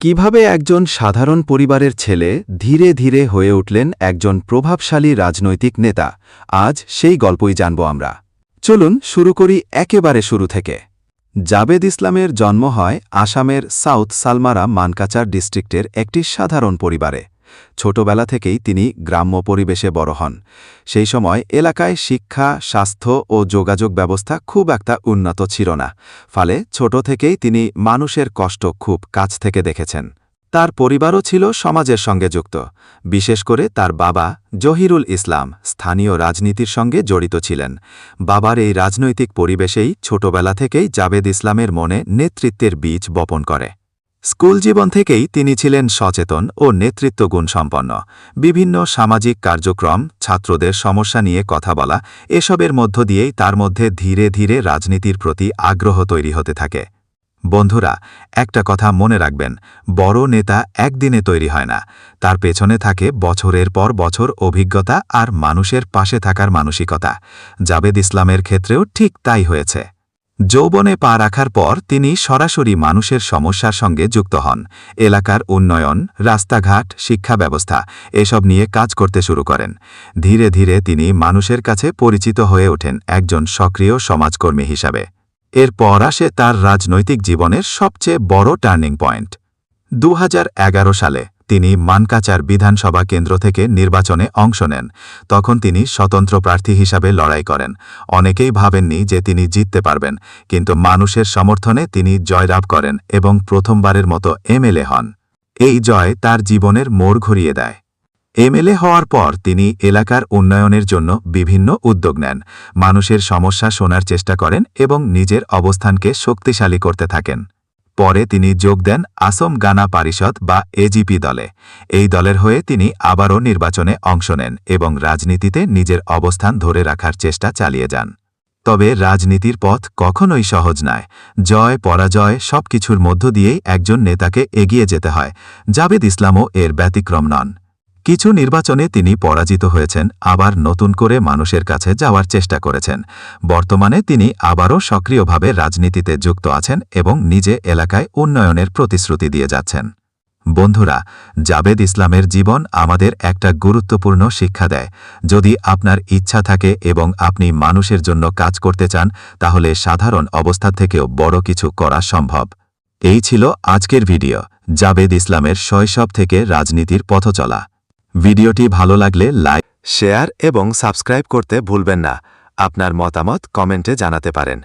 কিভাবে একজন সাধারণ পরিবারের ছেলে ধীরে ধীরে হয়ে উঠলেন একজন প্রভাবশালী রাজনৈতিক নেতা, আজ সেই গল্পই জানব আমরা। চলুন শুরু করি একেবারে শুরু থেকে। জাবেদ ইসলামের জন্ম হয় আসামের সাউথ সালমারা মানকাচার ডিস্ট্রিক্টের একটি সাধারণ পরিবারে। ছোটবেলা থেকেই তিনি গ্রাম্য পরিবেশে বড় হন। সেই সময় এলাকায় শিক্ষা, স্বাস্থ্য ও যোগাযোগ ব্যবস্থা খুব একটা উন্নত ছিল না, ফলে ছোট থেকেই তিনি মানুষের কষ্ট খুব কাছ থেকে দেখেছেন। তার পরিবারও ছিল সমাজের সঙ্গে যুক্ত। বিশেষ করে তার বাবা জহিরুল ইসলাম স্থানীয় রাজনীতির সঙ্গে জড়িত ছিলেন। বাবার এই রাজনৈতিক পরিবেশেই ছোটবেলা থেকেই জাবেদ ইসলামের মনে নেতৃত্বের বীজ বপন করে। স্কুল জীবন থেকেই তিনি ছিলেন সচেতন ও নেতৃত্বগুণ সম্পন্ন। বিভিন্ন সামাজিক কার্যক্রম, ছাত্রদের সমস্যা নিয়ে কথা বলা, এসবের মধ্য দিয়েই তার মধ্যে ধীরে ধীরে রাজনীতির প্রতি আগ্রহ তৈরি হতে থাকে। বন্ধুরা, একটা কথা মনে রাখবেন, বড় নেতা একদিনে তৈরি হয় না। তার পেছনে থাকে বছরের পর বছর অভিজ্ঞতা আর মানুষের পাশে থাকার মানসিকতা। জাবেদ ইসলামের ক্ষেত্রেও ঠিক তাই হয়েছে। যৌবনে পা রাখার পর তিনি সরাসরি মানুষের সমস্যার সঙ্গে যুক্ত হন। এলাকার উন্নয়ন, রাস্তাঘাট, শিক্ষা ব্যবস্থা এসব নিয়ে কাজ করতে শুরু করেন। ধীরে ধীরে তিনি মানুষের কাছে পরিচিত হয়ে ওঠেন একজন সক্রিয় সমাজকর্মী হিসাবে। এরপর আসে তার রাজনৈতিক জীবনের সবচেয়ে বড় টার্নিং পয়েন্ট। ২০১১ সালে তিনি মানকাচার বিধানসভা কেন্দ্র থেকে নির্বাচনে অংশ নেন। তখন তিনি স্বতন্ত্র প্রার্থী হিসাবে লড়াই করেন। অনেকেই ভাবেননি যে তিনি জিততে পারবেন, কিন্তু মানুষের সমর্থনে তিনি জয়লাভ করেন এবং প্রথমবারের মতো এমএলএ হন। এই জয় তার জীবনের মোড় ঘুরিয়ে দেয়। এমএলএ হওয়ার পর তিনি এলাকার উন্নয়নের জন্য বিভিন্ন উদ্যোগ নেন, মানুষের সমস্যা শোনার চেষ্টা করেন এবং নিজের অবস্থানকে শক্তিশালী করতে থাকেন। পরে তিনি যোগ দেন আসম গানা পরিষদ বা এজিপি দলে। এই দলের হয়ে তিনি আবারও নির্বাচনে অংশ নেন এবং রাজনীতিতে নিজের অবস্থান ধরে রাখার চেষ্টা চালিয়ে যান। তবে রাজনীতির পথ কখনোই সহজ নয়। জয় পরাজয় সবকিছুর মধ্য দিয়েই একজন নেতাকে এগিয়ে যেতে হয়। জাবেদ ইসলামও এর ব্যতিক্রম নন। কিছু নির্বাচনে তিনি পরাজিত হয়েছেন, আবার নতুন করে মানুষের কাছে যাওয়ার চেষ্টা করেছেন। বর্তমানে তিনি আবারও সক্রিয়ভাবে রাজনীতিতে যুক্ত আছেন এবং নিজে এলাকায় উন্নয়নের প্রতিশ্রুতি দিয়ে যাচ্ছেন। বন্ধুরা, জাবেদ ইসলামের জীবন আমাদের একটা গুরুত্বপূর্ণ শিক্ষা দেয়। যদি আপনার ইচ্ছা থাকে এবং আপনি মানুষের জন্য কাজ করতে চান, তাহলে সাধারণ অবস্থা থেকেও বড় কিছু করা সম্ভব। এই ছিল আজকের ভিডিও, জাবেদ ইসলামের শৈশব থেকে রাজনীতির পথচলা। ভিডিওটি ভালো লাগলে লাইক, শেয়ার এবং সাবস্ক্রাইব করতে ভুলবেন না। আপনার মতামত কমেন্টে জানাতে পারেন।